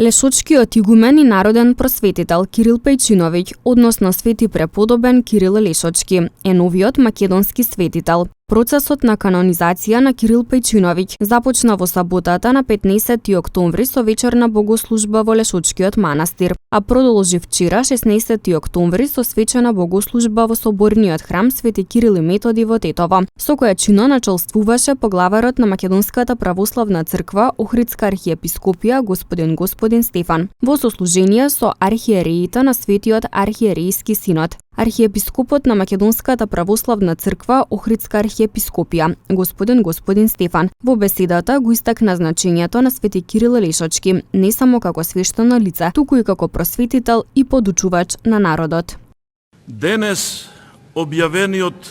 Лешочкиот игумен и народен просветител Кирил Пејчиновиќ, односно свети преподобен Кирил Лешочки, е новиот македонски светител. Процесот на канонизација на Кирил Пејчиновиќ започна во саботата на 15 октомври со вечерна богослужба во Лешочкиот манастир, а продолжи вчера 16 октомври со свечена богослужба во соборниот храм Свети Кирил и Методи во Тетово, со која чино начелствуваше поглаварот на Македонската православна црква Охридска архиепископија господин Стефан, во сослужение со архиереите на Светиот архиерејски синод. Архиепископот на Македонската православна црква Охридска архиепископија, господин Стефан, во беседата го истакна значењето на Свети Кирил Лешочки, не само како свештено лице, туку и како просветител и подучувач на народот. Денес објавениот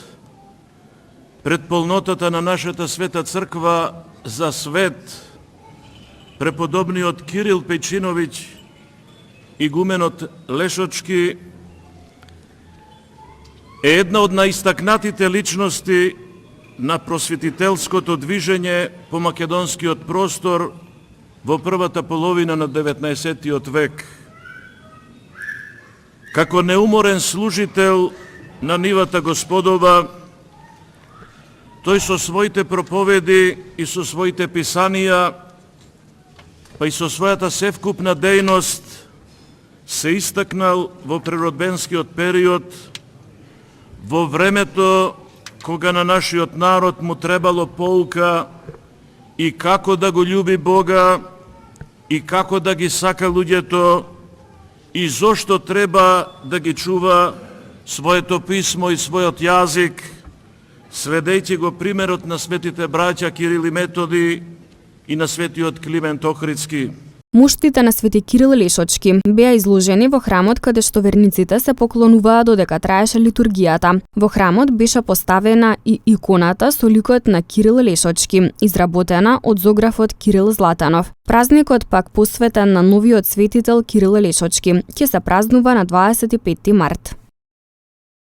пред полнотата на нашата света црква за свет преподобниот Кирил Пејчиновиќ, игуменот Лешочки, е една од наистакнатите личности на просветителското движење по македонскиот простор во првата половина на 19 век. Како неуморен служител на нивата Господова, тој со своите проповеди и со своите писанија, па и со својата севкупна дејност се истакнал во преродбенскиот период, во времето кога на нашиот народ му требало поука и како да го љуби Бога, и како да ги сака луѓето, и зошто треба да ги чува своето писмо и својот јазик, следејќи го примерот на светите браќа Кирил и Методи и на светиот Климент Охридски. Муштите на Свети Кирил Лешочки беа изложени во храмот каде што верниците се поклонуваа додека траеше литургијата. Во храмот беше поставена и иконата со ликот на Кирил Лешочки, изработена од зографот Кирил Златанов. Празникот пак посветен на новиот светител Кирил Лешочки ќе се празнува на 25 март.